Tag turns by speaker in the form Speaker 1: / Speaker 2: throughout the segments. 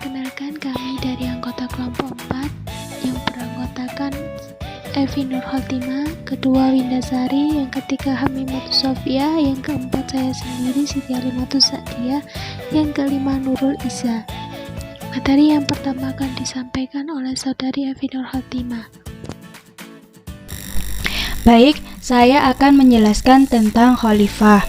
Speaker 1: Perkenalkan, kami dari anggota kelompok 4 yang beranggotakan Evi Nur Khotimah, kedua Winda Sari, yang ketiga Hamimatus Sofia, yang keempat saya sendiri Siti Alimatus Sa'diyah, yang kelima Nurul Iza. Materi yang pertama akan disampaikan oleh saudari Evi Nur Khotimah.
Speaker 2: Baik, saya akan menjelaskan tentang khalifah.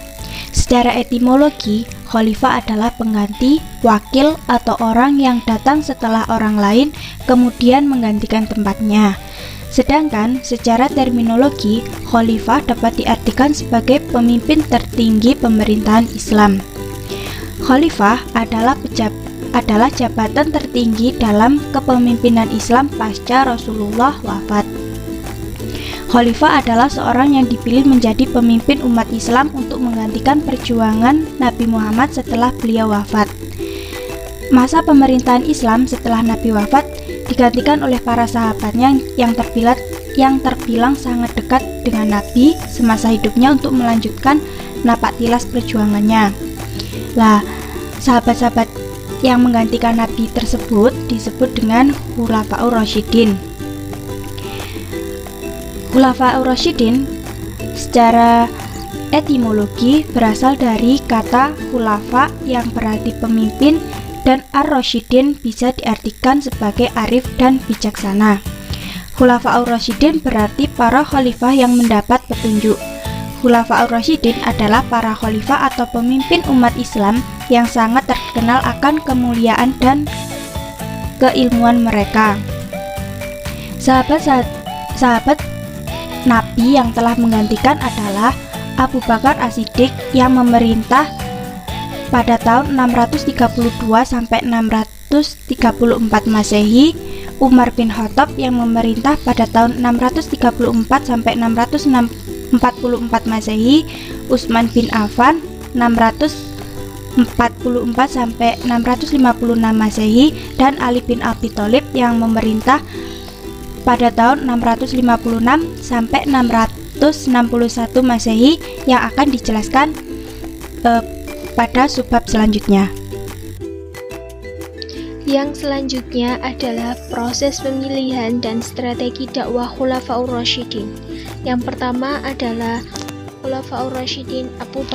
Speaker 2: Secara etimologi, khalifah adalah pengganti, wakil, atau orang yang datang setelah orang lain kemudian menggantikan tempatnya. Sedangkan secara terminologi, khalifah dapat diartikan sebagai pemimpin tertinggi pemerintahan Islam. Khalifah adalah jabatan tertinggi dalam kepemimpinan Islam pasca Rasulullah wafat. Khalifah adalah seorang yang dipilih menjadi pemimpin umat Islam untuk menggantikan perjuangan Nabi Muhammad setelah beliau wafat. Masa pemerintahan Islam setelah Nabi wafat digantikan oleh para sahabatnya yang terbilang sangat dekat dengan Nabi semasa hidupnya untuk melanjutkan napak tilas perjuangannya. Lah, sahabat-sahabat yang menggantikan Nabi tersebut disebut dengan Khulafaur Rasyidin. Khulafaur Rasyidin secara etimologi berasal dari kata khulafa yang berarti pemimpin, dan ar-rasyidin bisa diartikan sebagai arif dan bijaksana. Khulafaur Rasyidin berarti para khalifah yang mendapat petunjuk. Khulafaur Rasyidin adalah para khalifah atau pemimpin umat Islam yang sangat terkenal akan kemuliaan dan keilmuan mereka. Sahabat Nabi yang telah menggantikan adalah Abu Bakar As-Siddiq yang memerintah pada tahun 632 sampai 634 Masehi, Umar bin Khattab yang memerintah pada tahun 634 sampai 644 Masehi, Utsman bin Affan 644 sampai 656 Masehi, dan Ali bin Abi Thalib yang memerintah pada tahun 656 sampai 661 Masehi yang akan dijelaskan pada subbab selanjutnya.
Speaker 1: Yang selanjutnya adalah proses pemilihan dan strategi dakwah Khulafaur Rasyidin. Yang pertama adalah Khulafaur Rasyidin Abu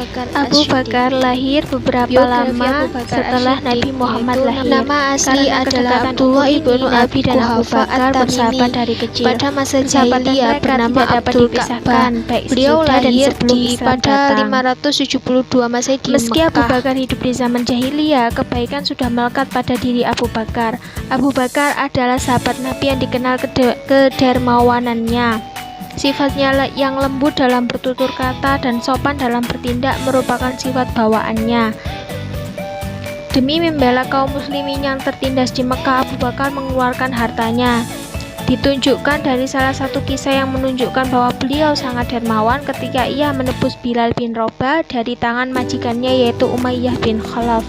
Speaker 1: Bakar lahir beberapa lama setelah Nabi Muhammad lahir. Nama asli adalah Abdullah ibnu Abi Quhafa bersahabat dari kecil. Pada masa jahiliyah bernama Abdul Ka'bah. Beliau lahir pada 572 Masehi di Mekah. Meski Abu Bakar hidup di zaman jahiliyah, kebaikan sudah melekat pada diri Abu Bakar. Abu Bakar adalah sahabat Nabi yang dikenal kedermawanannya. Sifatnya yang lembut dalam bertutur kata dan sopan dalam bertindak merupakan sifat bawaannya. Demi membela kaum muslimin yang tertindas di Mekah, Abu Bakar mengeluarkan hartanya. Ditunjukkan dari salah satu kisah yang menunjukkan bahwa beliau sangat dermawan ketika ia menebus Bilal bin Rabah dari tangan majikannya yaitu Umayyah bin Khalaf.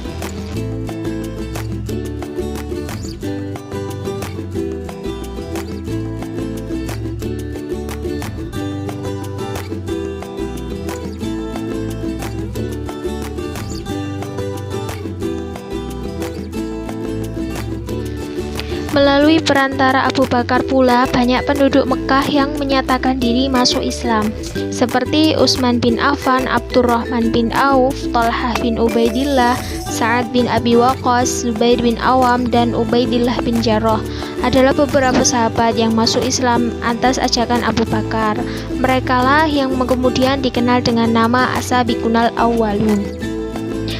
Speaker 1: Melalui perantara Abu Bakar pula banyak penduduk Mekah yang menyatakan diri masuk Islam, seperti Utsman bin Affan, Abdurrahman bin Auf, Thalhah bin Ubaidillah, Sa'ad bin Abi Waqqas, Zubair bin Awam, dan Ubaidillah bin Jarrah adalah beberapa sahabat yang masuk Islam atas ajakan Abu Bakar. Merekalah yang kemudian dikenal dengan nama As-Sabiqunal Awwalun.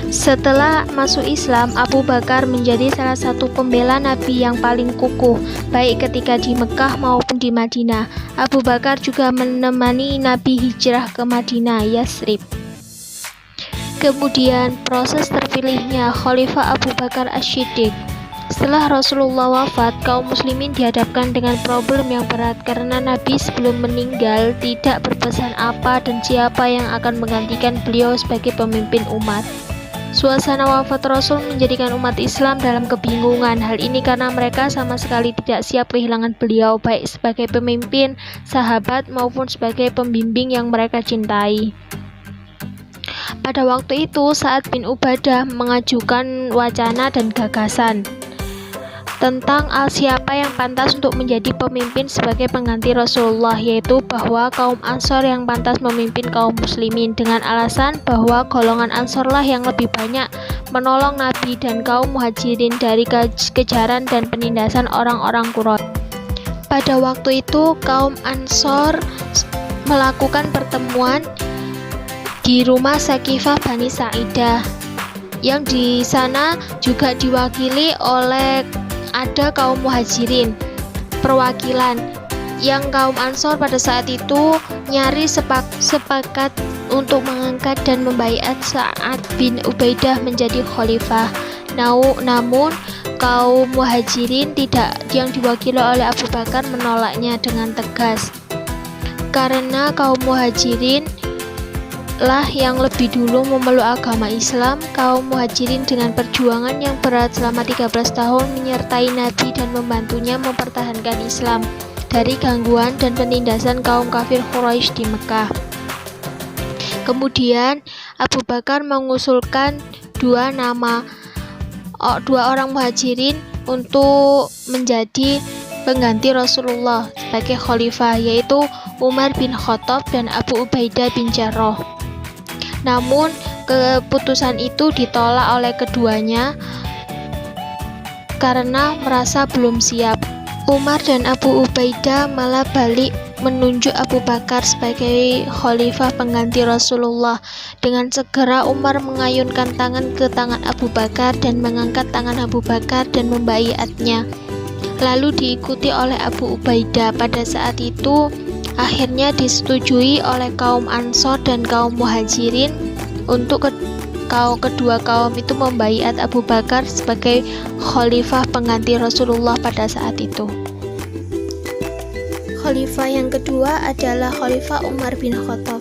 Speaker 1: Setelah masuk Islam, Abu Bakar menjadi salah satu pembela Nabi yang paling kukuh, baik ketika di Mekah maupun di Madinah. Abu Bakar juga menemani Nabi hijrah ke Madinah, Yasrib. Kemudian proses terpilihnya Khalifah Abu Bakar As-Siddiq. Setelah Rasulullah wafat, kaum muslimin dihadapkan dengan problem yang berat karena Nabi sebelum meninggal tidak berpesan apa dan siapa yang akan menggantikan beliau sebagai pemimpin umat. Suasana wafat Rasul menjadikan umat Islam dalam kebingungan. Hal ini karena mereka sama sekali tidak siap kehilangan beliau, baik sebagai pemimpin, sahabat, maupun sebagai pembimbing yang mereka cintai. Pada waktu itu, Sa'ad bin Ubadah mengajukan wacana dan gagasan. tentang siapa yang pantas untuk menjadi pemimpin sebagai pengganti Rasulullah, yaitu bahwa kaum Ansor yang pantas memimpin kaum muslimin, dengan alasan bahwa golongan Ansorlah yang lebih banyak menolong Nabi dan kaum Muhajirin dari kejaran dan penindasan orang-orang Quraisy. Pada waktu itu kaum Ansor melakukan pertemuan di rumah Sakifah Bani Sa'idah, yang di sana juga diwakili oleh ada kaum Muhajirin perwakilan, yang kaum Ansor pada saat itu nyaris sepakat untuk mengangkat dan membaiat Sa'ad bin Ubaidah menjadi khalifah. Namun kaum Muhajirin yang diwakili oleh Abu Bakar menolaknya dengan tegas, karena kaum Muhajirin lah yang lebih dulu memeluk agama Islam. Kaum Muhajirin dengan perjuangan yang berat selama 13 tahun menyertai Nabi dan membantunya mempertahankan Islam dari gangguan dan penindasan kaum kafir Quraisy di Mekah. Kemudian Abu Bakar mengusulkan dua orang Muhajirin untuk menjadi pengganti Rasulullah sebagai khalifah, yaitu Umar bin Khattab dan Abu Ubaidah bin Jarrah. Namun keputusan itu ditolak oleh keduanya karena merasa belum siap. Umar dan Abu Ubaidah malah balik menunjuk Abu Bakar sebagai khalifah pengganti Rasulullah. Dengan segera Umar mengayunkan tangan ke tangan Abu Bakar dan mengangkat tangan Abu Bakar dan membaiatnya, lalu diikuti oleh Abu Ubaidah. Pada saat itu akhirnya disetujui oleh kaum Ansor dan kaum Muhajirin untuk kedua kaum itu membaiat Abu Bakar sebagai khalifah pengganti Rasulullah pada saat itu. Khalifah yang kedua adalah Khalifah Umar bin Khattab.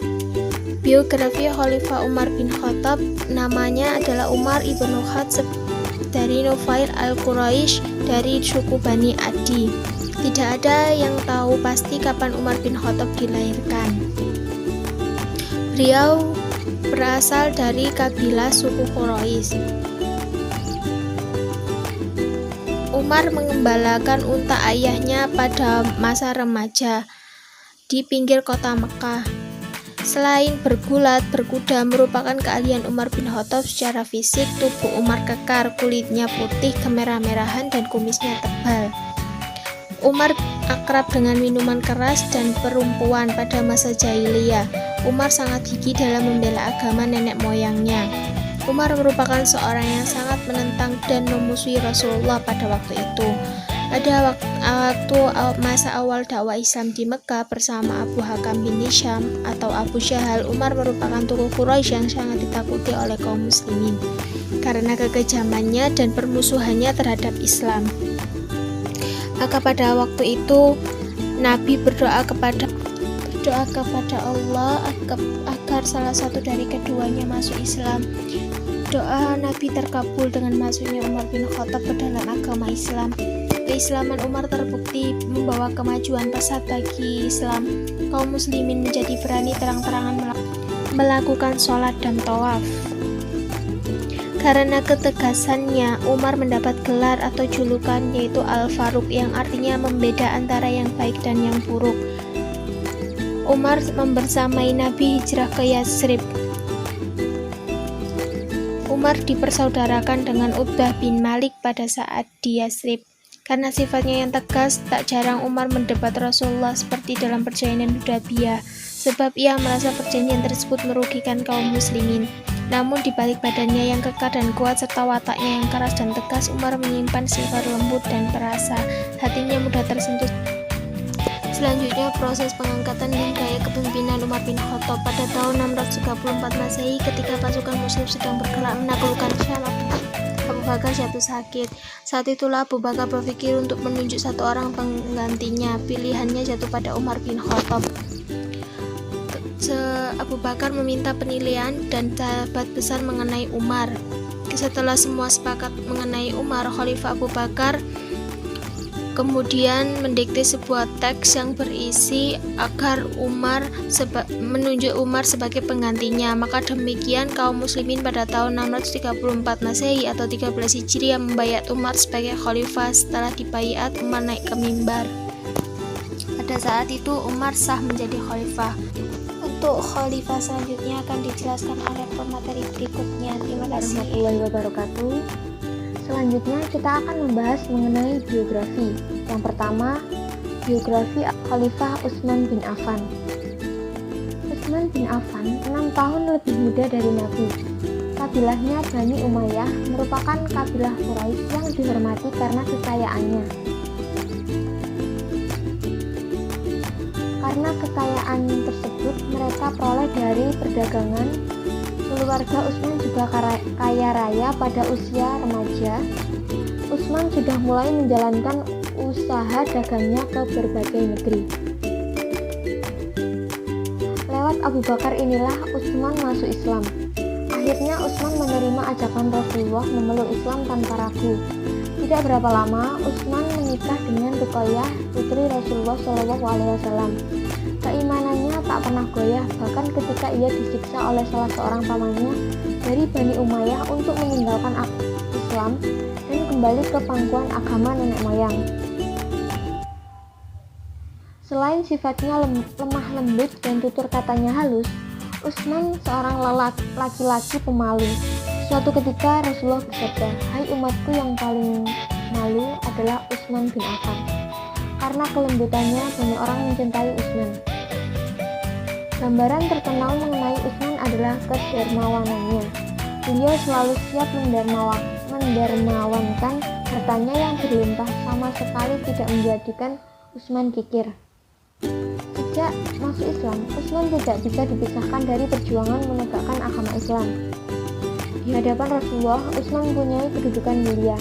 Speaker 1: Biografi Khalifah Umar bin Khattab, namanya adalah Umar ibnu Khattab dari Nufail al-Quraisy dari suku Bani Adi. Tidak ada yang tahu pasti kapan Umar bin Khattab dilahirkan. Beliau berasal dari kabilah suku Quraisy. Umar mengembalakan unta ayahnya pada masa remaja di pinggir kota Mekah. Selain bergulat, berkuda merupakan keahlian Umar bin Khattab secara fisik. Tubuh Umar kekar, kulitnya putih kemerah-merahan dan kumisnya tebal. Umar akrab dengan minuman keras dan perempuan pada masa jahiliyah. Umar sangat gigih dalam membela agama nenek moyangnya. Umar merupakan seorang yang sangat menentang dan memusuhi Rasulullah pada waktu itu. Pada waktu masa awal dakwah Islam di Mekah bersama Abu Hakam bin Hisham atau Abu Jahal, Umar merupakan tokoh Quraisy yang sangat ditakuti oleh kaum muslimin karena kekejamannya dan permusuhannya terhadap Islam. Maka pada waktu itu Nabi berdoa kepada Allah agar salah satu dari keduanya masuk Islam. Doa Nabi terkabul dengan masuknya Umar bin Khattab ke dalam agama Islam. Keislaman Umar terbukti membawa kemajuan pesat bagi Islam. Kaum muslimin menjadi berani terang-terangan melakukan sholat dan tawaf. Karena ketegasannya, Umar mendapat gelar atau julukan yaitu Al-Faruq, yang artinya membeda antara yang baik dan yang buruk. Umar membersamai Nabi hijrah ke Yatsrib. Umar dipersaudarakan dengan Utbah bin Malik pada saat di Yatsrib. Karena sifatnya yang tegas, tak jarang Umar mendebat Rasulullah seperti dalam perjanjian Hudaybiyah, sebab ia merasa perjanjian tersebut merugikan kaum muslimin. Namun di balik badannya yang kekar dan kuat serta wataknya yang keras dan tegas, Umar menyimpan sifat lembut dan perasa. Hatinya mudah tersentuh. Selanjutnya, proses pengangkatan dan gaya kepemimpinan Umar bin Khattab pada tahun 634 Masehi ketika pasukan muslim sedang bergerak menaklukkan Syam. Abu Bakar jatuh sakit. Saat itulah Abu Bakar berpikir untuk menunjuk satu orang penggantinya. Pilihannya jatuh pada Umar bin Khattab. Abu Bakar meminta penilaian dan sahabat besar mengenai Umar. Setelah semua sepakat mengenai Umar, Khalifah Abu Bakar kemudian mendikte sebuah teks yang berisi agar menunjuk Umar sebagai penggantinya. Maka demikian kaum muslimin pada tahun 634 Masehi atau 13 Hijriah membayat Umar sebagai khalifah. Setelah dibayat, Umar naik ke mimbar. Pada saat itu Umar sah menjadi khalifah. Untuk khalifah selanjutnya akan dijelaskan oleh pemateri berikutnya. Terima kasih.
Speaker 3: Warahmatullahi wabarakatuh. Selanjutnya kita akan membahas mengenai biografi. Yang pertama, biografi Khalifah Utsman bin Affan. Utsman bin Affan 6 tahun lebih muda dari Nabi. Kabilahnya Bani Umayyah merupakan kabilah Quraisy yang dihormati karena kekayaannya. Karena kekayaan tersebut mereka peroleh dari perdagangan. Keluarga Utsman juga kaya raya. Pada usia remaja, Utsman sudah mulai menjalankan usaha dagangnya ke berbagai negeri. Lewat Abu Bakar inilah Utsman masuk Islam. Akhirnya Utsman menerima ajakan Rasulullah memeluk Islam tanpa ragu. Tidak berapa lama Utsman menikah dengan Ruqayyah, putri Rasulullah SAW. Keimanannya tak pernah goyah, bahkan ketika ia disiksa oleh salah seorang pamannya dari Bani Umayyah untuk meninggalkan Islam dan kembali ke pangkuan agama nenek moyang. Selain sifatnya lemah lembut dan tutur katanya halus, Utsman seorang laki-laki pemalu. Suatu ketika Rasulullah bersabda, "Hai umatku, yang paling malu adalah Utsman bin Affan." Karena kelembutannya, banyak orang mencintai Utsman. Gambaran terkenal mengenai Utsman adalah kedermawanannya. Beliau selalu siap mendermawankan hartanya yang berlimpah, sama sekali tidak menjadikan Utsman kikir. Sejak masuk Islam, Utsman tidak bisa dipisahkan dari perjuangan menegakkan agama Islam. Di hadapan Rasulullah, Utsman mempunyai kedudukan mulia.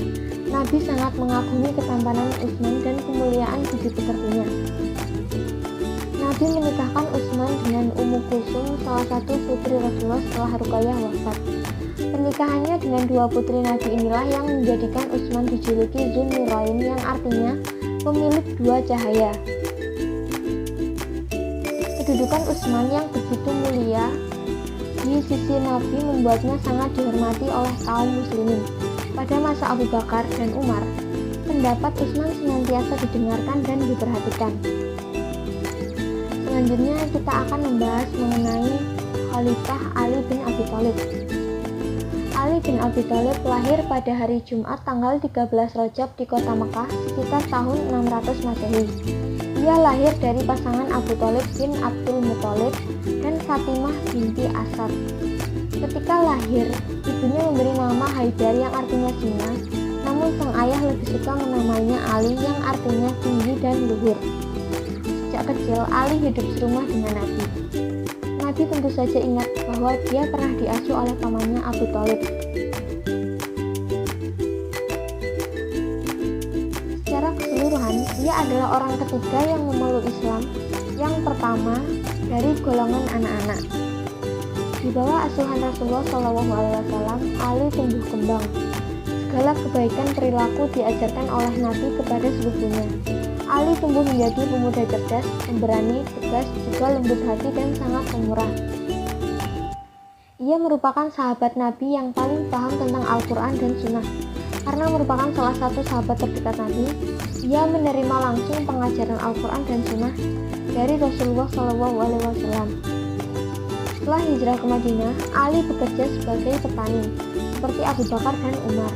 Speaker 3: Nabi sangat mengagumi ketampanan Utsman dan kemuliaan budi pekertinya. Nabi menikahkan Utsman dengan Ummu Kulsum, salah satu putri Rasulullah setelah Ruqayyah wafat. Pernikahannya dengan dua putri Nabi inilah yang menjadikan Utsman dijuluki Dzun Nurain, yang artinya pemilik dua cahaya. Kedudukan Utsman yang begitu mulia di sisi Nabi membuatnya sangat dihormati oleh kaum muslimin. Pada masa Abu Bakar dan Umar, pendapat Utsman senantiasa didengarkan dan diperhatikan. Selanjutnya kita akan membahas mengenai Khalifah Ali bin Abi Thalib. Ali bin Abi Thalib lahir pada hari Jumat tanggal 13 Rajab di kota Mekah sekitar tahun 600 Masehi. Ia lahir dari pasangan Abu Thalib bin Abdul Muthalib dan Fatimah binti Asad. Ketika lahir, ibunya memberi nama Haidar yang artinya singa, namun sang ayah lebih suka menamainya Ali yang artinya tinggi dan luhur. Sejak kecil, Ali hidup serumah dengan Nabi. Nabi tentu saja ingat bahwa dia pernah diasuh oleh pamannya Abu Thalib. Secara keseluruhan, ia adalah orang ketiga yang memeluk Islam, yang pertama dari golongan anak-anak. Di bawah asuhan Rasulullah SAW, Ali tumbuh kembang. Segala kebaikan perilaku diajarkan oleh Nabi kepada sepupunya. Ali tumbuh menjadi pemuda cerdas, pemberani, tegas, juga lembut hati dan sangat pemurah. Ia merupakan sahabat Nabi yang paling paham tentang Al-Quran dan Sunnah. Karena merupakan salah satu sahabat terdekat Nabi, ia menerima langsung pengajaran Al-Quran dan Sunnah dari Rasulullah SAW. Setelah hijrah ke Madinah, Ali bekerja sebagai petani, seperti Abu Bakar dan Umar.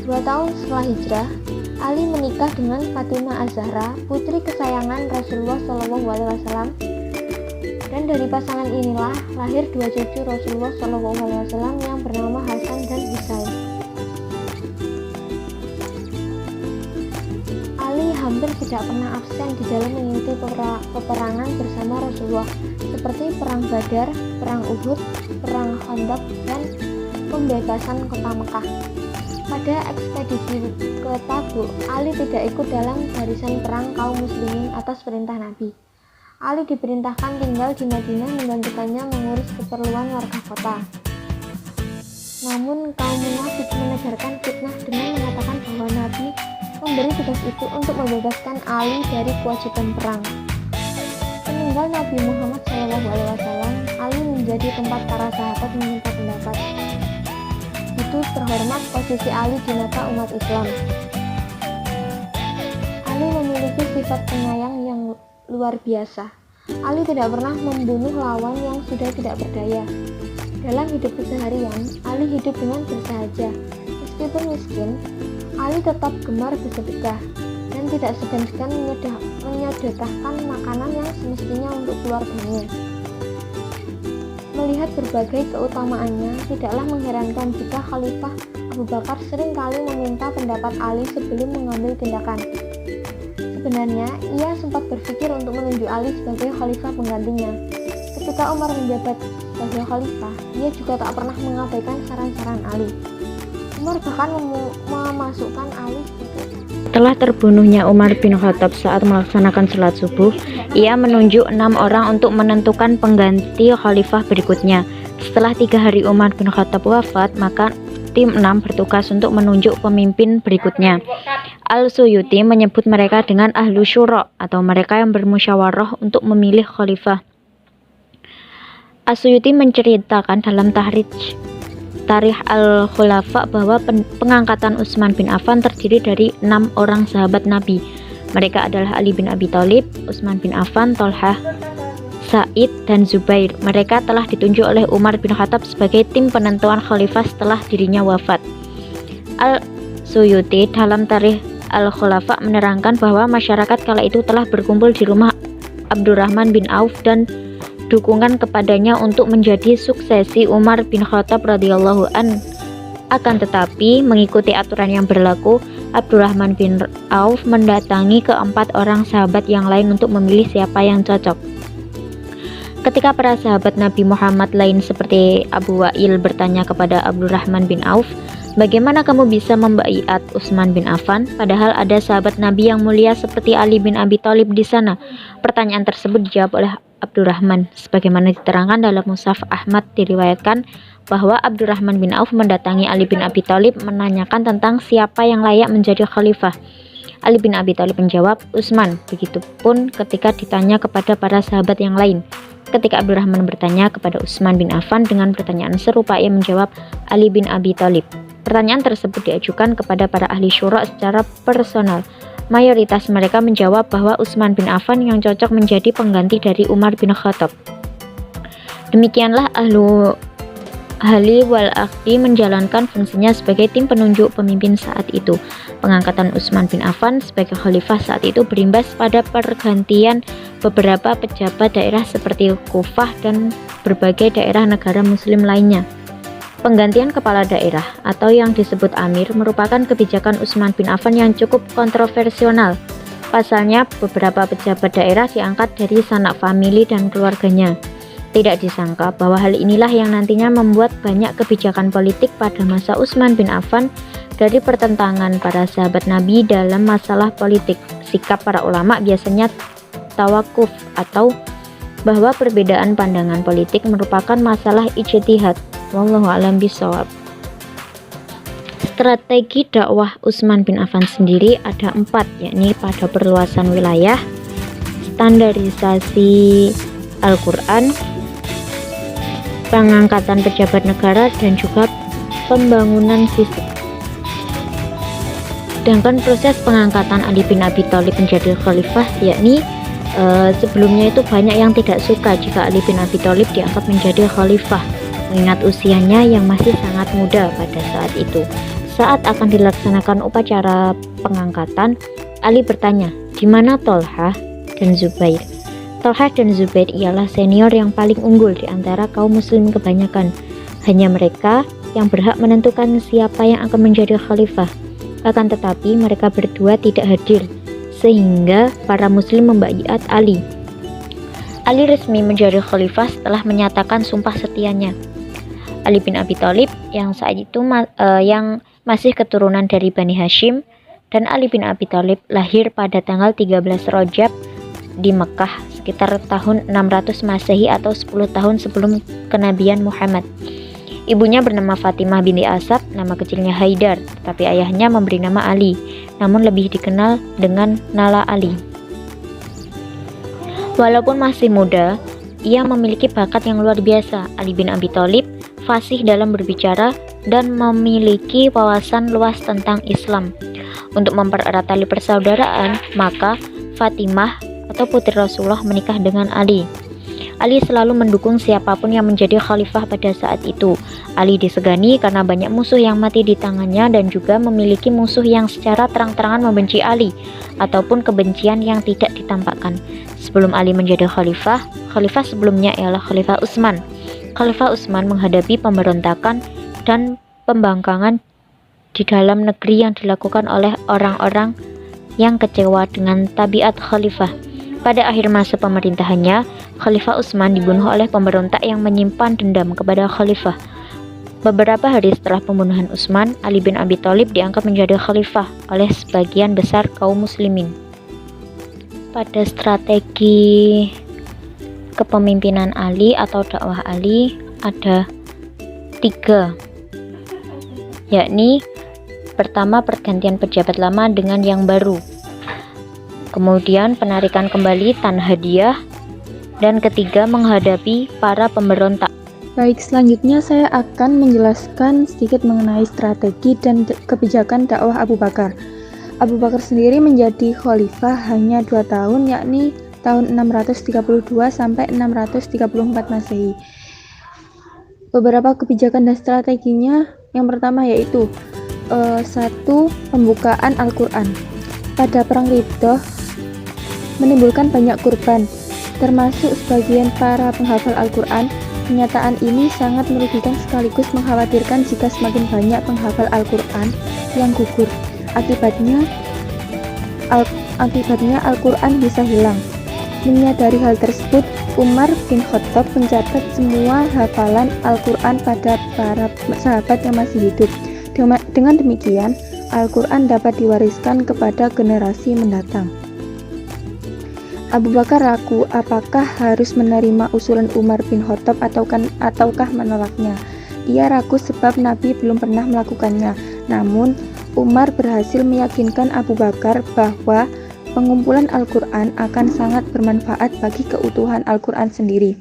Speaker 3: 2 tahun setelah hijrah, Ali menikah dengan Fatimah Az-Zahra, putri kesayangan Rasulullah SAW, dan dari pasangan inilah lahir 2 cucu Rasulullah SAW yang bernama Hasan dan Husain. Ali hampir tidak pernah absen di dalam mengikuti peperangan bersama Rasulullah, seperti Perang Badar, Perang Uhud, Perang Khandaq, dan pembebasan kota Mekah. Pada ekspedisi ke Tabuk, Ali tidak ikut dalam barisan perang kaum muslimin atas perintah Nabi. Ali diperintahkan tinggal di Madinah menggantikannya mengurus keperluan warga kota. Namun kaum munafik menebarkan fitnah dengan mengatakan bahwa Nabi memberi tugas itu untuk membebaskan Ali dari kewajiban perang. Meninggal Nabi Muhammad SAW, Ali menjadi tempat para sahabat meminta pendapat. Itu terhormat posisi Ali di mata umat Islam. Ali memiliki sifat penyayang yang luar biasa. Ali tidak pernah membunuh lawan yang sudah tidak berdaya. Dalam hidup keseharian, Ali hidup dengan bersahaja. Meskipun miskin, Ali tetap gemar bersedekah dan tidak segan-segan menyedekahkan makanan yang semestinya untuk keluarganya. Melihat berbagai keutamaannya, tidaklah mengherankan jika Khalifah Abu Bakar seringkali meminta pendapat Ali sebelum mengambil tindakan. Sebenarnya, ia sempat berpikir untuk menunjuk Ali sebagai khalifah penggantinya. Ketika Umar menjabat sebagai khalifah, ia juga tak pernah mengabaikan saran-saran Ali. Umar bahkan memasukkan Ali sebagai
Speaker 4: Setelah terbunuhnya Umar bin Khattab saat melaksanakan sholat subuh, ia menunjuk 6 orang untuk menentukan pengganti khalifah berikutnya. Setelah 3 hari Umar bin Khattab wafat, maka tim 6 bertugas untuk menunjuk pemimpin berikutnya. Al-Suyuti menyebut mereka dengan ahlu syura atau mereka yang bermusyawarah untuk memilih khalifah. As-Suyuti menceritakan dalam Tarikh Al-Khulafa bahwa pengangkatan Utsman bin Affan terdiri dari 6 orang sahabat Nabi. Mereka adalah Ali bin Abi Thalib, Utsman bin Affan, Thalhah, Sa'id, dan Zubair. Mereka telah ditunjuk oleh Umar bin Khattab sebagai tim penentuan khalifah setelah dirinya wafat. Al-Suyuti dalam Tarikh Al-Khulafa menerangkan bahwa masyarakat kala itu telah berkumpul di rumah Abdurrahman bin Auf dan dukungan kepadanya untuk menjadi suksesi Umar bin Khattab radhiyallahu an. Akan tetapi, mengikuti aturan yang berlaku, Abdurrahman bin Auf mendatangi keempat orang sahabat yang lain untuk memilih siapa yang cocok. Ketika para sahabat Nabi Muhammad lain seperti Abu Wa'il bertanya kepada Abdurrahman bin Auf, "Bagaimana kamu bisa membaiat Utsman bin Affan, padahal ada sahabat Nabi yang mulia seperti Ali bin Abi Thalib di sana?" Pertanyaan tersebut dijawab oleh Abdurrahman. Sebagaimana diterangkan dalam Mushaf Ahmad, diriwayatkan bahwa Abdurrahman bin Auf mendatangi Ali bin Abi Thalib menanyakan tentang siapa yang layak menjadi khalifah. Ali bin Abi Thalib menjawab, "Utsman." Begitupun ketika ditanya kepada para sahabat yang lain. Ketika Abdurrahman bertanya kepada Utsman bin Affan dengan pertanyaan serupa, ia menjawab Ali bin Abi Thalib. Pertanyaan tersebut diajukan kepada para ahli syura secara personal. Mayoritas mereka menjawab bahwa Utsman bin Affan yang cocok menjadi pengganti dari Umar bin Khattab. Demikianlah ahlu hali wal aqdi menjalankan fungsinya sebagai tim penunjuk pemimpin saat itu. Pengangkatan Utsman bin Affan sebagai khalifah saat itu berimbas pada pergantian beberapa pejabat daerah seperti Kufah dan berbagai daerah negara muslim lainnya. Penggantian kepala daerah atau yang disebut amir merupakan kebijakan Utsman bin Affan yang cukup kontroversial. Pasalnya, beberapa pejabat daerah diangkat dari sanak famili dan keluarganya. Tidak disangka bahwa hal inilah yang nantinya membuat banyak kebijakan politik pada masa Utsman bin Affan, dari pertentangan para sahabat Nabi dalam masalah politik. Sikap para ulama biasanya tawakuf atau bahwa perbedaan pandangan politik merupakan masalah ijtihad. Wallahu a'lam bishawab. Strategi dakwah Utsman bin Affan sendiri ada 4, yakni pada perluasan wilayah, standarisasi Al-Quran, pengangkatan pejabat negara, dan juga pembangunan fisik. Sedangkan proses pengangkatan Ali bin Abi Thalib menjadi khalifah, yakni sebelumnya itu banyak yang tidak suka jika Ali bin Abi Thalib diangkat menjadi khalifah, mengingat usianya yang masih sangat muda pada saat itu. Saat akan dilaksanakan upacara pengangkatan, Ali bertanya, "Di mana Thalhah dan Zubair?" Thalhah dan Zubair ialah senior yang paling unggul di antara kaum muslim kebanyakan. Hanya mereka yang berhak menentukan siapa yang akan menjadi khalifah. Akan tetapi mereka berdua tidak hadir, sehingga para muslim membaiat Ali. Ali resmi menjadi khalifah setelah menyatakan sumpah setianya. Ali bin Abi Thalib yang saat itu yang masih keturunan dari Bani Hashim, dan Ali bin Abi Thalib lahir pada tanggal 13 Rajab di Mekah sekitar tahun 600 Masehi atau 10 tahun sebelum kenabian Muhammad. Ibunya bernama Fatimah binti Asad, nama kecilnya Haidar, tetapi ayahnya memberi nama Ali, namun lebih dikenal dengan Nala Ali. Walaupun masih muda, ia memiliki bakat yang luar biasa. Ali bin Abi Thalib fasih dalam berbicara dan memiliki wawasan luas tentang Islam. Untuk mempererat tali persaudaraan, maka Fatimah atau putri Rasulullah menikah dengan Ali. Ali selalu mendukung siapapun yang menjadi khalifah pada saat itu. Ali disegani karena banyak musuh yang mati di tangannya dan juga memiliki musuh yang secara terang-terangan membenci Ali ataupun kebencian yang tidak ditampakkan. Sebelum Ali menjadi khalifah sebelumnya ialah Khalifah Utsman. Khalifah Utsman menghadapi pemberontakan dan pembangkangan di dalam negeri yang dilakukan oleh orang-orang yang kecewa dengan tabiat khalifah. Pada akhir masa pemerintahannya, Khalifah Utsman dibunuh oleh pemberontak yang menyimpan dendam kepada khalifah. Beberapa hari setelah pembunuhan Utsman, Ali bin Abi Thalib diangkat menjadi khalifah oleh sebagian besar kaum muslimin. Pada strategi kepemimpinan Ali atau dakwah Ali ada 3, yakni pertama, pergantian pejabat lama dengan yang baru. Kemudian penarikan kembali tanah hadiah. Dan ketiga, menghadapi para pemberontak.
Speaker 2: Baik, selanjutnya saya akan menjelaskan sedikit mengenai strategi dan kebijakan dakwah Abu Bakar. Abu Bakar sendiri menjadi khalifah hanya 2 tahun, yakni tahun 632 sampai 634 Masehi. Beberapa kebijakan dan strateginya, yang pertama yaitu 1. Pembukaan Al-Quran. Pada perang Riddah menimbulkan banyak kurban, termasuk sebagian para penghafal Al-Quran. Kenyataan ini sangat merugikan sekaligus mengkhawatirkan jika semakin banyak penghafal Al-Quran yang gugur. Akibatnya Al-Quran bisa hilang. Menyadari hal tersebut, Umar bin Khattab mencatat semua hafalan Al-Quran pada para sahabat yang masih hidup. Dengan demikian, Al-Quran dapat diwariskan kepada generasi mendatang. Abu Bakar ragu apakah harus menerima usulan Umar bin Khattab ataukah menolaknya. Ia ragu sebab Nabi belum pernah melakukannya. Namun, Umar berhasil meyakinkan Abu Bakar bahwa pengumpulan Al-Quran akan sangat bermanfaat bagi keutuhan Al-Quran sendiri.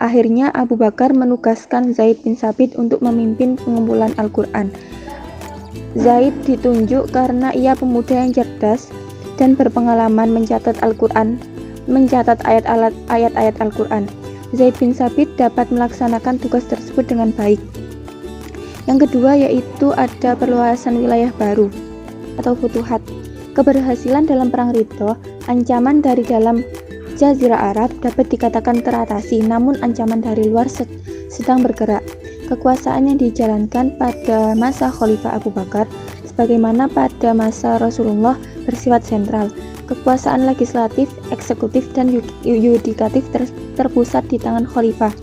Speaker 2: Akhirnya Abu Bakar menugaskan Zaid bin Tsabit untuk memimpin pengumpulan Al-Quran. Zaid ditunjuk karena ia pemuda yang cerdas dan berpengalaman mencatat ayat-ayat Al-Quran. Zaid bin Tsabit dapat melaksanakan tugas tersebut dengan baik. Yang kedua yaitu ada perluasan wilayah baru atau futuhat. Keberhasilan dalam perang Riddah, ancaman dari dalam Jazirah Arab dapat dikatakan teratasi, namun ancaman dari luar sedang bergerak. Kekuasaan yang dijalankan pada masa Khalifah Abu Bakar, sebagaimana pada masa Rasulullah, bersifat sentral. Kekuasaan legislatif, eksekutif, dan yudikatif terpusat di tangan khalifah.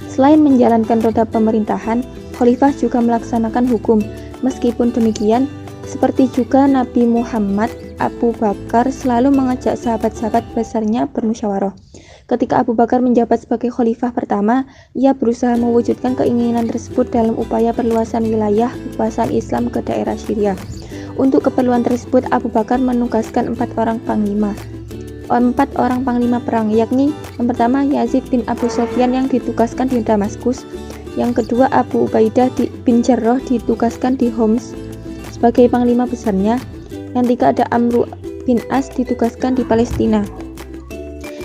Speaker 2: Selain menjalankan roda pemerintahan, khalifah juga melaksanakan hukum. Meskipun demikian, seperti juga Nabi Muhammad, Abu Bakar selalu mengajak sahabat-sahabat besarnya bermusyawarah. Ketika Abu Bakar menjabat sebagai khalifah pertama, ia berusaha mewujudkan keinginan tersebut dalam upaya perluasan wilayah kekuasaan Islam ke daerah Syria. Untuk keperluan tersebut, Abu Bakar menugaskan 4 orang panglima perang, yakni yang pertama Yazid bin Abu Sufyan yang ditugaskan di Damaskus, yang kedua Abu Ubaidah bin Jarrah ditugaskan di Homs sebagai panglima besarnya, yang ketiga ada Amr bin As ditugaskan di Palestina,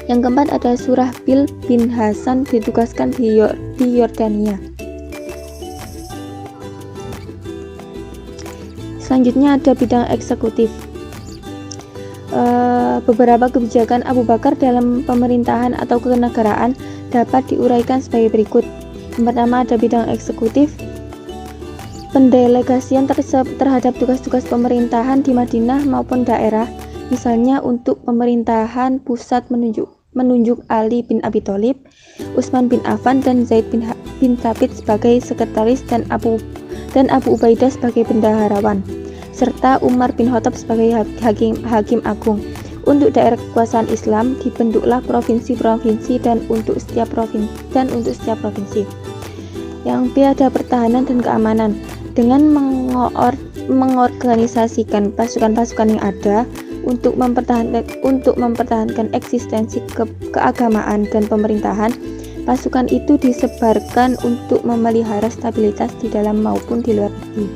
Speaker 2: yang keempat ada Surahbil bin Hasan ditugaskan di Yordania. Selanjutnya ada bidang eksekutif. Beberapa kebijakan Abu Bakar dalam pemerintahan atau kenegaraan dapat diuraikan sebagai berikut. Yang pertama ada bidang eksekutif. Pendelegasian terhadap tugas-tugas pemerintahan di Madinah maupun daerah. Misalnya untuk pemerintahan pusat menunjuk Ali bin Abi Thalib, Utsman bin Affan, dan Zaid bin Tsabit sebagai sekretaris dan Abu Ubaidah sebagai bendaharawan, serta Umar bin Khattab sebagai hakim agung. Untuk daerah kekuasaan Islam dibentuklah provinsi-provinsi dan untuk setiap provinsi.
Speaker 3: yang piada pertahanan dan keamanan. Dengan mengorganisasikan pasukan-pasukan yang ada untuk mempertahankan eksistensi keagamaan dan pemerintahan, pasukan itu disebarkan untuk memelihara stabilitas di dalam maupun di luar negeri.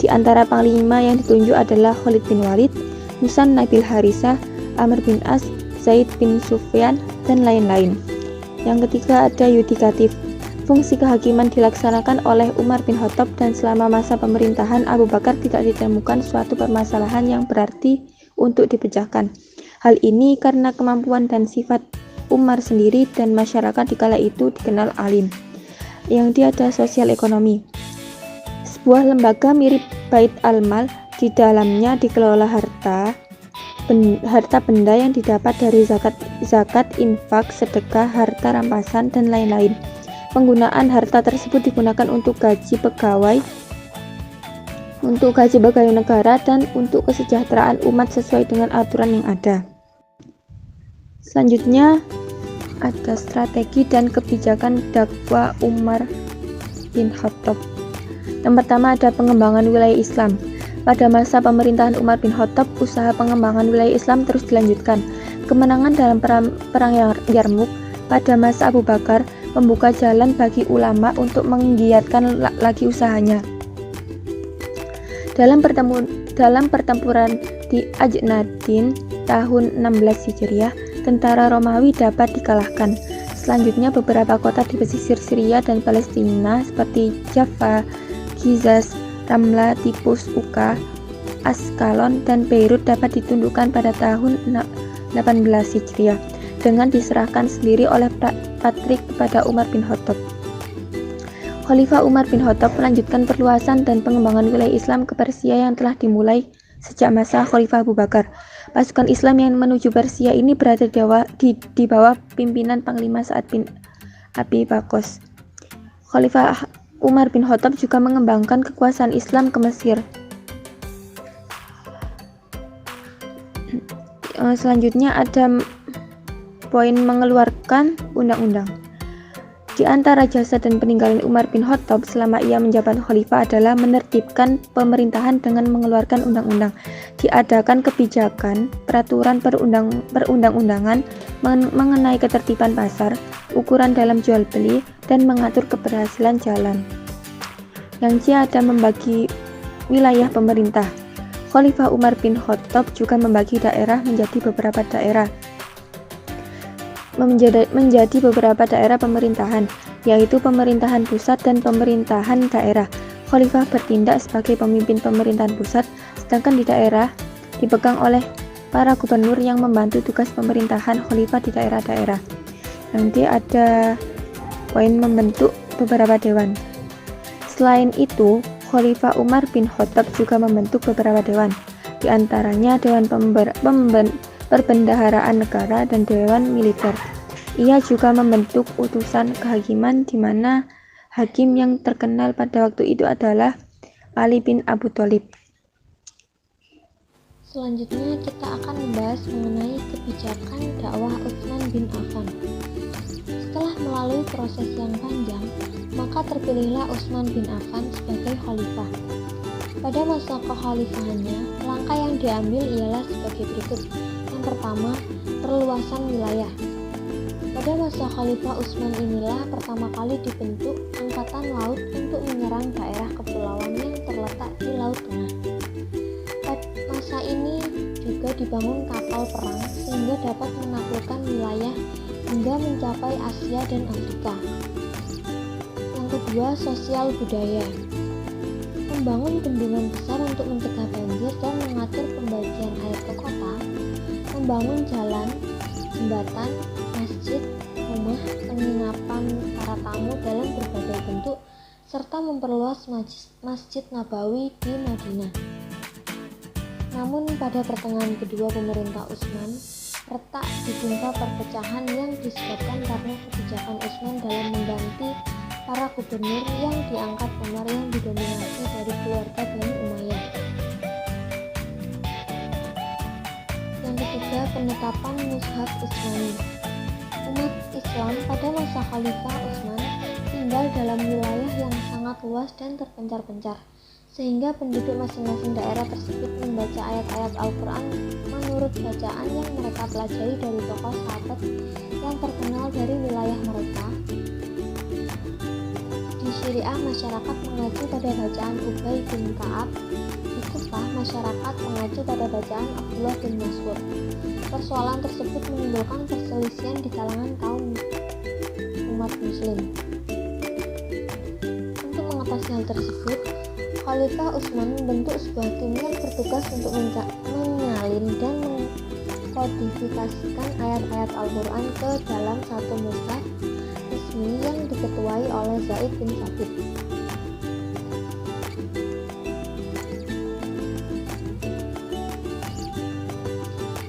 Speaker 3: Di antara panglima yang ditunjuk adalah Khalid bin Walid, Musan Nabil Harisah, Amr bin As, Zaid bin Sufyan, dan lain-lain. Yang ketiga ada yudikatif. Fungsi kehakiman dilaksanakan oleh Umar bin Khattab dan selama masa pemerintahan Abu Bakar tidak ditemukan suatu permasalahan yang berarti untuk dipecahkan. Hal ini karena kemampuan dan sifat Umar sendiri dan masyarakat di kala itu dikenal alim. Yang tiada sosial ekonomi. Sebuah lembaga mirip Bait al-Mal, di dalamnya dikelola harta benda yang didapat dari zakat, infak, sedekah, harta rampasan, dan lain-lain. Penggunaan harta tersebut digunakan untuk gaji pegawai negara dan untuk kesejahteraan umat sesuai dengan aturan yang ada. Selanjutnya ada strategi dan kebijakan dakwah Umar bin Khattab. Yang pertama ada pengembangan wilayah Islam. Pada masa pemerintahan Umar bin Khattab, usaha pengembangan wilayah Islam terus dilanjutkan. Kemenangan dalam perang Yarmuk pada masa Abu Bakar membuka jalan bagi ulama untuk menggiatkan lagi usahanya. Dalam pertempuran di Ajnadin tahun 16 Hijriah, tentara Romawi dapat dikalahkan. Selanjutnya beberapa kota di pesisir Syria dan Palestina seperti Jaffa, Gizas, Ramla, Tipus, Uka, Askalon, dan Beirut dapat ditundukkan pada tahun 18 Hijriah dengan diserahkan sendiri oleh Patrik kepada Umar bin Khattab. Khalifah Umar bin Khattab melanjutkan perluasan dan pengembangan wilayah Islam ke Persia yang telah dimulai sejak masa Khalifah Abu Bakar. Pasukan Islam yang menuju Persia ini berada di bawah pimpinan Panglima Sa'ad bin Abi Waqqas. Khalifah Umar bin Khattab juga mengembangkan kekuasaan Islam ke Mesir. Selanjutnya ada poin mengeluarkan undang-undang. Di antara jasa dan peninggalan Umar bin Khattab selama ia menjabat khalifah adalah menertibkan pemerintahan dengan mengeluarkan undang-undang, diadakan kebijakan, peraturan perundang-undangan mengenai ketertiban pasar, ukuran dalam jual beli, dan mengatur keberhasilan jalan. Yang C ada membagi wilayah pemerintah. Khalifah Umar bin Khattab juga membagi daerah menjadi beberapa daerah pemerintahan, yaitu pemerintahan pusat dan pemerintahan daerah. Khalifah bertindak sebagai pemimpin pemerintahan pusat, sedangkan di daerah dipegang oleh para gubernur yang membantu tugas pemerintahan khalifah di daerah-daerah. Nanti ada poin membentuk beberapa dewan. Selain itu, Khalifah Umar bin Khattab juga membentuk beberapa dewan, di antaranya Dewan Perbendaharaan Negara dan Dewan Militer. Ia juga membentuk utusan kehakiman di mana hakim yang terkenal pada waktu itu adalah Ali bin Abi Thalib.
Speaker 1: Selanjutnya kita akan membahas mengenai kebijakan dakwah Utsman bin Affan. Setelah melalui proses yang panjang, maka terpilihlah Utsman bin Affan sebagai khalifah. Pada masa kekhalifahannya, langkah yang diambil ialah sebagai berikut. Yang pertama, perluasan wilayah. Pada masa Khalifah Utsman inilah pertama kali dibentuk Angkatan Laut untuk menyerang daerah kepulauan yang terletak di Laut Tengah. Pada masa ini juga dibangun kapal perang sehingga dapat menaklukkan wilayah hingga mencapai Asia dan Afrika. Yang kedua, sosial budaya. Membangun bendungan besar untuk mencegah banjir dan mengatur pembagian air ke kota, membangun jalan, jembatan, masjid, rumah, penginapan para tamu dalam berbagai bentuk, serta memperluas Masjid Nabawi di Madinah. Namun pada pertengahan kedua pemerintah Utsman, retak ditimpa perpecahan yang disebabkan karena kebijakan Utsman dalam mengganti para gubernur yang diangkat Umar yang didominasi dari keluarga Bani Umayyah. Yang ketiga, penetapan Mushaf Utsmani. Umat Islam pada masa Khalifah Utsman
Speaker 3: tinggal dalam wilayah yang sangat luas dan terpencar-pencar, sehingga penduduk masing-masing daerah tersebut membaca ayat-ayat Al-Quran menurut bacaan yang mereka pelajari dari tokoh sahabat yang terkenal dari wilayah mereka. Di Syriah, masyarakat mengacu pada bacaan Ubay bin Ka'ab. Di Kufah, masyarakat mengacu pada bacaan Abdullah bin Mas'ud. Persoalan tersebut menimbulkan perselisihan di kalangan kaum umat muslim. Untuk mengatasi hal tersebut, Khalifah Utsman membentuk sebuah tim yang bertugas untuk menyalin dan mengkodifikasikan ayat-ayat Al-Quran ke dalam satu mushaf resmi yang diketuai oleh Zaid bin Thabit.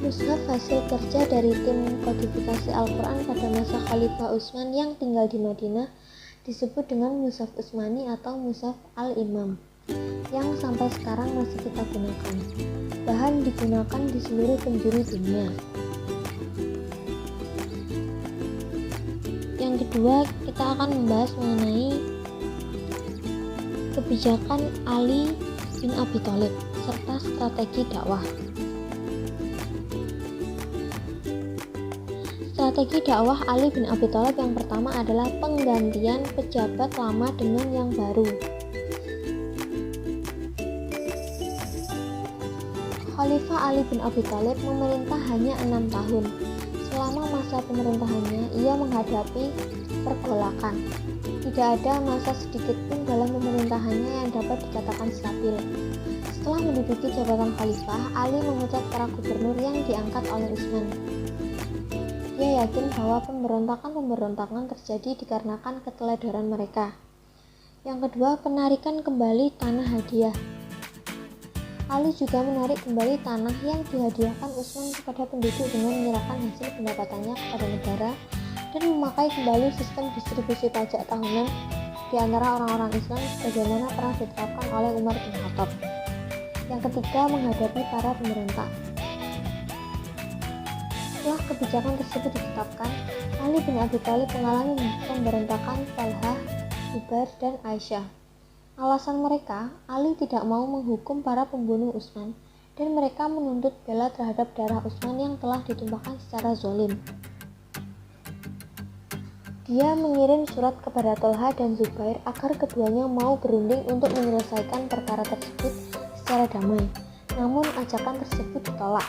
Speaker 3: Mushaf hasil kerja dari tim kodifikasi Al-Quran pada masa Khalifah Utsman yang tinggal di Madinah disebut dengan Mushaf Utsmani atau Mushaf Al-Imam, yang sampai sekarang masih kita gunakan. Bahan digunakan di seluruh penjuru dunia. Yang kedua, kita akan membahas mengenai kebijakan Ali bin Abi Thalib serta strategi dakwah. Strategi dakwah Ali bin Abi Thalib yang pertama adalah penggantian pejabat lama dengan yang baru. Khalifah Ali bin Abi Thalib memerintah hanya 6 tahun. Selama masa pemerintahannya, ia menghadapi pergolakan. Tidak ada masa sedikit pun dalam pemerintahannya yang dapat dikatakan stabil. Setelah menduduki jabatan khalifah, Ali memecat para gubernur yang diangkat oleh Utsman. Ia yakin bahwa pemberontakan-pemberontakan terjadi dikarenakan keteledoran mereka. Yang kedua, penarikan kembali tanah hadiah. Ali juga menarik kembali tanah yang dihadiahkan Utsman kepada penduduk dengan menyerahkan hasil pendapatannya kepada negara dan memakai kembali sistem distribusi pajak tahunan di antara orang-orang Islam sebagaimana pernah diterapkan oleh Umar bin Khattab. Yang ketiga, menghadapi para pemberontak. Setelah kebijakan tersebut ditetapkan, Ali bin Abi Thalib mengalami pemberontakan Talhah, Zubair, dan Aisyah. Alasan mereka, Ali tidak mau menghukum para pembunuh Utsman dan mereka menuntut bela terhadap darah Utsman yang telah ditumpahkan secara zalim. Dia mengirim surat kepada Talha dan Zubair agar keduanya mau berunding untuk menyelesaikan perkara tersebut secara damai. Namun ajakan tersebut ditolak.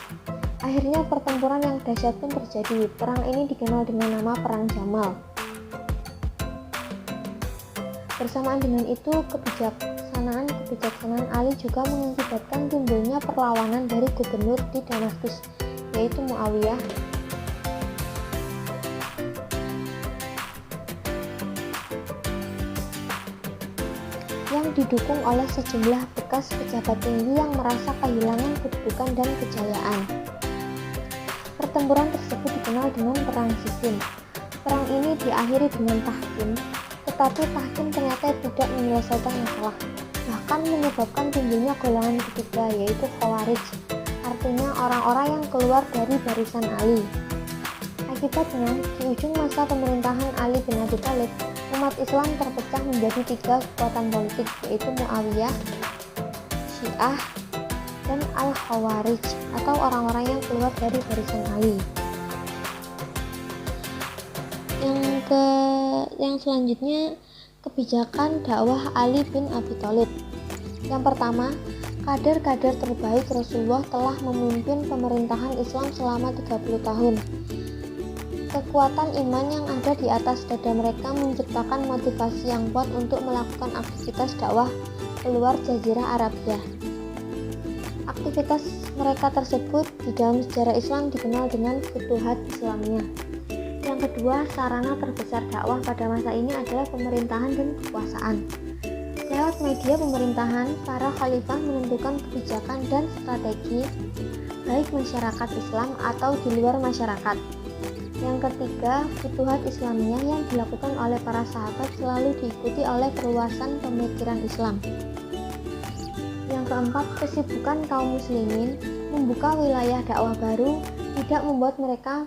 Speaker 3: Akhirnya pertempuran yang dahsyat pun terjadi. Perang ini dikenal dengan nama Perang Jamal. Bersamaan dengan itu, kebijaksanaan Ali juga mengakibatkan timbulnya perlawanan dari gubernur di Damaskus, yaitu Muawiyah. Yang didukung oleh sejumlah bekas pejabat tinggi yang merasa kehilangan kedudukan dan kejayaan. Pertempuran tersebut dikenal dengan Perang Siffin. Perang ini diakhiri dengan tahkim, tetapi tahkim ternyata tidak menyelesaikan masalah, bahkan menyebabkan timbulnya golongan ketiga, yaitu Khawarij, artinya orang-orang yang keluar dari barisan Ali. Akibatnya, di ujung masa pemerintahan Ali bin Abi Thalib, umat Islam terpecah menjadi 3 kekuatan politik, yaitu Muawiyah, Syiah, dan Al-Khawarij, atau orang-orang yang keluar dari barisan Ali. Yang selanjutnya, kebijakan dakwah Ali bin Abi Thalib. Yang pertama, kader-kader terbaik Rasulullah telah memimpin pemerintahan Islam selama 30 tahun. Kekuatan iman yang ada di atas dada mereka menciptakan motivasi yang kuat untuk melakukan aktivitas dakwah keluar Jazirah Arabia. Aktivitas mereka tersebut di dalam sejarah Islam dikenal dengan Futuhat Islamiyah. Yang kedua, sarana terbesar dakwah pada masa ini adalah pemerintahan dan kekuasaan. Lewat media pemerintahan, para khalifah menentukan kebijakan dan strategi baik masyarakat Islam atau di luar masyarakat. Yang ketiga, Futuhat Islamiyah yang dilakukan oleh para sahabat selalu diikuti oleh perluasan pemikiran Islam. Yang keempat, kesibukan kaum muslimin membuka wilayah dakwah baru tidak membuat mereka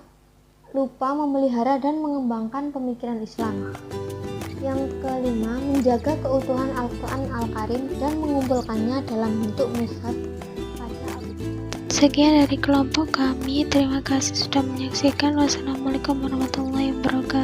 Speaker 3: lupa memelihara dan mengembangkan pemikiran Islam. Yang kelima, menjaga keutuhan Al-Quran Al-Karim dan mengumpulkannya dalam bentuk mushaf pada Abu.
Speaker 1: Sekian dari kelompok kami. Terima kasih sudah menyaksikan. Wassalamualaikum warahmatullahi wabarakatuh.